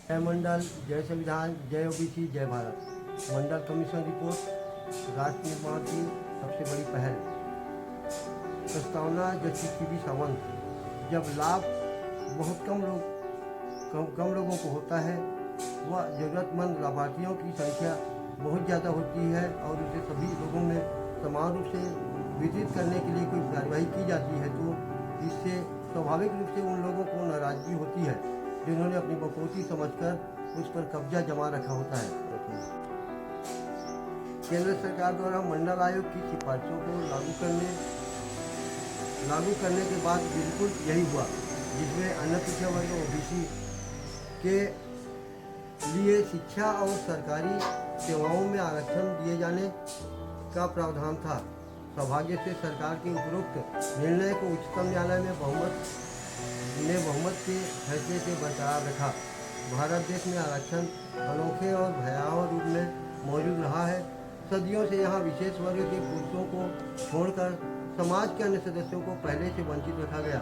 जय मंडल, जय संविधान, जय ओबीसी, जय भारत। मंडल कमीशन रिपोर्ट राष्ट्र निर्माण की सबसे बड़ी पहल। प्रस्तावना जस्टिस पी.डी. सावंत। जब लाभ बहुत कम लोगों को होता है, वह ज़रूरतमंद लाभार्थियों की संख्या बहुत ज़्यादा होती है और उसे सभी लोगों में समान रूप से वितरित करने के लिए कोई कार्यवाही की जाती है तो इससे स्वाभाविक रूप से उन लोगों को नाराज़गी होती है जिन्होंने अपनी बकौती समझकर उस पर कब्जा जमा रखा होता है। केंद्र सरकार द्वारा मंडल आयोग की सिफारिशों को लागू करने के बाद बिल्कुल यही हुआ, जिसमें अन्य पिछड़े वर्ग ओबीसी के लिए शिक्षा और सरकारी सेवाओं में आरक्षण दिए जाने का प्रावधान था। सौभाग्य से सरकार के उपरोक्त निर्णय को उच्चतम न्यायालय में बहुमत के फैसले से बरकरार रखा। भारत देश में आरक्षण अनोखे और भयावह रूप में मौजूद रहा है। सदियों से यहाँ विशेष वर्ग के पुरुषों को छोड़कर समाज के अन्य सदस्यों को पहले से वंचित रखा गया।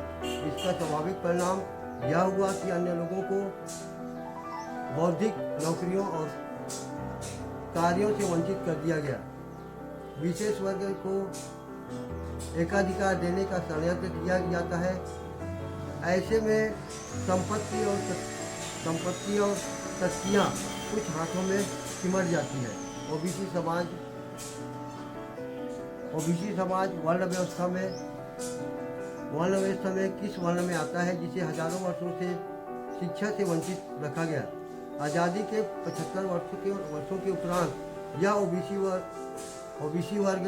इसका स्वाभाविक परिणाम यह हुआ कि अन्य लोगों को बौद्धिक नौकरियों और कार्यों से वंचित कर दिया गया। विशेष वर्ग को एकाधिकार देने का षड्यंत्र किया जाता है। ऐसे में संपत्ति और शक्तियाँ कुछ हाथों में सिमट जाती है। ओबीसी समाज वर्ण व्यवस्था में किस वर्ण में आता है जिसे हजारों वर्षों से शिक्षा से वंचित रखा गया। आज़ादी के 75 वर्षों के उपरांत यह ओबीसी वर्ग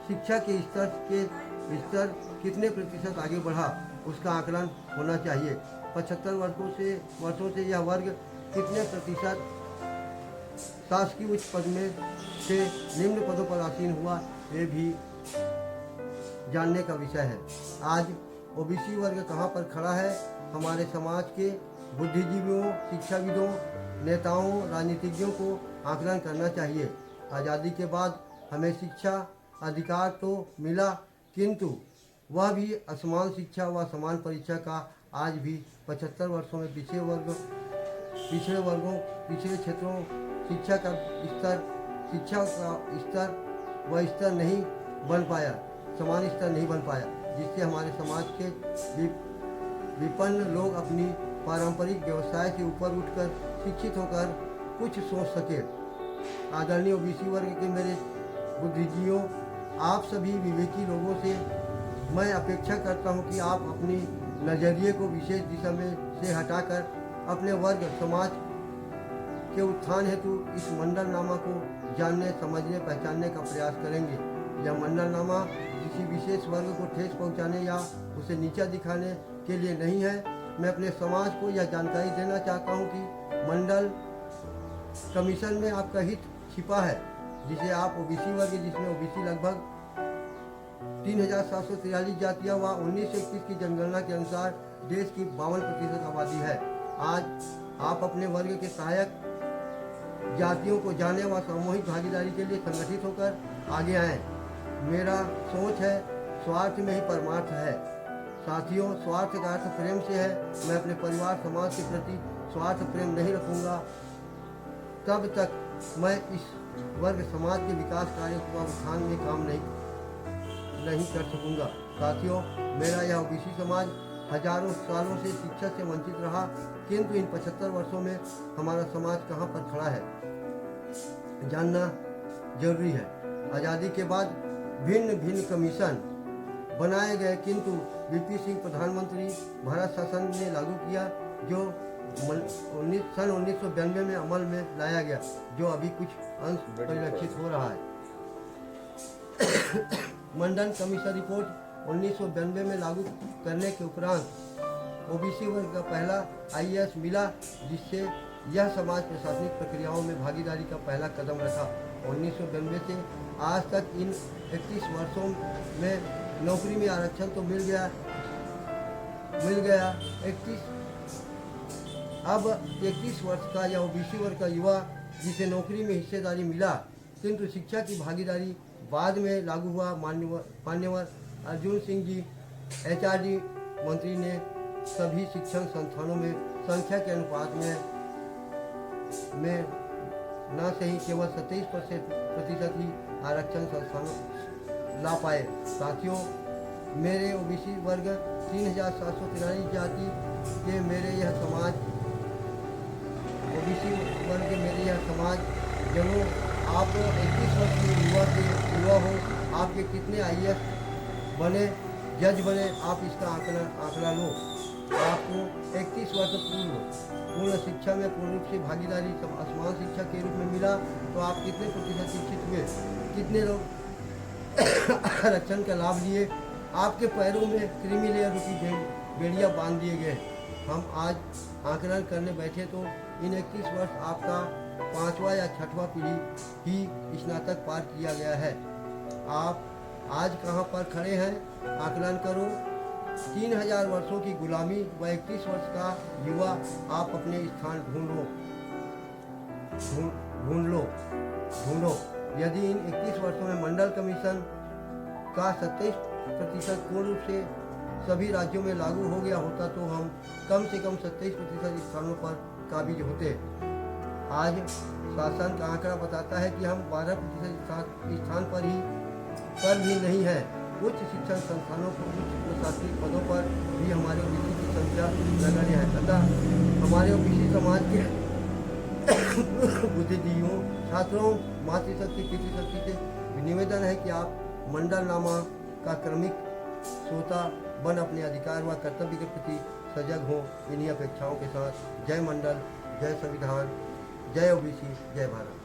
शिक्षा के स्तर कितने प्रतिशत आगे बढ़ा उसका आकलन होना चाहिए। 75 वर्षों से यह वर्ग कितने प्रतिशत शासकीय उच्च पद में से निम्न पदों पर आसीन हुआ, ये भी जानने का विषय है। आज ओबीसी वर्ग कहाँ पर खड़ा है, हमारे समाज के बुद्धिजीवियों, शिक्षाविदों, नेताओं, राजनीतिज्ञों को आकलन करना चाहिए। आज़ादी के बाद हमें शिक्षा अधिकार तो मिला, किंतु वह भी असमान शिक्षा व समान परीक्षा का आज भी 75 वर्षों में पिछड़े क्षेत्रों शिक्षा का स्तर नहीं बन पाया, समान स्तर नहीं बन पाया, जिससे हमारे समाज के विपन्न लोग अपनी पारंपरिक व्यवसाय से ऊपर उठकर शिक्षित होकर कुछ सोच सके। आदरणीय ओबीसी वर्ग के मेरे बुद्धिजीवियों, आप सभी विवेकी लोगों से मैं अपेक्षा करता हूं कि आप अपनी नज़रिए को विशेष दिशा में से हटाकर अपने वर्ग समाज के उत्थान हेतु इस मंडलनामा को जानने, समझने, पहचानने का प्रयास करेंगे। यह मंडलनामा किसी विशेष वर्ग को ठेस पहुंचाने या उसे नीचा दिखाने के लिए नहीं है। मैं अपने समाज को यह जानकारी देना चाहता हूं कि मंडल कमीशन में आपका हित छिपा है, जिसे आप ओबीसी वर्ग, जिसमें ओबीसी लगभग 3743 जातियाँ व 1921 की जनगणना के अनुसार देश की 52% आबादी है। आज आप अपने वर्ग के सहायक जातियों को जाने व सामूहिक भागीदारी के लिए संगठित होकर आगे आएं। मेरा सोच है, स्वार्थ में ही परमार्थ है। साथियों, स्वार्थ का अर्थ प्रेम से है। मैं अपने परिवार समाज के प्रति स्वार्थ प्रेम नहीं रखूंगा, तब तक मैं इस वर्ग समाज के विकास कार्य को उत्थान में काम नहीं कर सकूंगा। साथियों, मेरा यह ओबीसी समाज हजारों सालों से शिक्षा से वंचित रहा, किंतु इन 75 वर्षों में हमारा समाज कहाँ पर खड़ा है जानना जरूरी है। आज़ादी के बाद भिन्न भिन्न कमीशन बनाए गए, किंतु वीपी सिंह प्रधानमंत्री भारत शासन ने लागू किया, जो सन 1992 में अमल में लाया गया, जो अभी कुछ अंश परिलक्षित हो रहा है। मंडल कमीशन रिपोर्ट 1992 में लागू करने के उपरांत ओबीसी वर्ग का पहला आईएएस मिला, जिससे यह समाज प्रशासनिक प्रक्रियाओं में भागीदारी का पहला कदम रखा। 1992 से आज तक इन 31 वर्षों में नौकरी में आरक्षण तो मिल गया। अब 31 वर्ष का यह ओबीसी वर्ग का युवा जिसे नौकरी में हिस्सेदारी मिला, किंतु शिक्षा की भागीदारी बाद में लागू हुआ। मान्यवर अर्जुन सिंह जी एचआरडी मंत्री ने सभी शिक्षण संस्थानों में संख्या के अनुपात में में न सही केवल 27% ही आरक्षण संस्थानों ला पाए। साथियों, मेरे ओबीसी वर्ग 3743 जाति के मेरे यह समाज ओबीसी वर्ग के मेरे यह समाज जनों, आप 21 वर्ष के युवा हो, आपके कितने IAS बने, जज बने, आप इसका आंकड़ा लो। आपको 31 वर्ष पूर्ण शिक्षा में पूर्ण रूप से भागीदारी असमान शिक्षा के रूप में मिला, तो आप कितने प्रतिशत शिक्षित हुए, कितने लोग आरक्षण का लाभ लिए, आपके पैरों में क्रीमी लेयर रूपी बेड़ियाँ बांध दिए गए। हम आज आकलन करने बैठे तो इन 21 वर्ष आपका 5वां या 6वां पीढ़ी ही स्नातक पार किया गया है। आप आज कहाँ पर खड़े हैं, आकलन करो। 3000 वर्षों की गुलामी व 31 वर्ष का युवा, आप अपने स्थान ढूंढो। यदि इन 21 वर्षों में मंडल कमीशन का 27% पूर्ण रूप से सभी राज्यों में लागू हो गया होता तो हम कम से कम 27% स्थानों पर काबिज होते। आज शासन का आंकड़ा बताता है कि हम 12% स्थान पर भी नहीं है। उच्च शिक्षण संस्थानों को उच्च प्रशासनिक पदों पर भी हमारे ओबीसी की संख्या नगण्य है तथा हमारे ओबीसी समाज के बुद्धिजीवियों, छात्रों, मातृशक्ति, पितृशक्ति से निवेदन है कि आप मंडलनामा का क्रमिक श्रोता बन अपने अधिकार व कर्तव्य के प्रति सजग हों। इन्हीं अपेक्षाओं के साथ जय मंडल, जय संविधान, जय ओबीसी, जय भारत।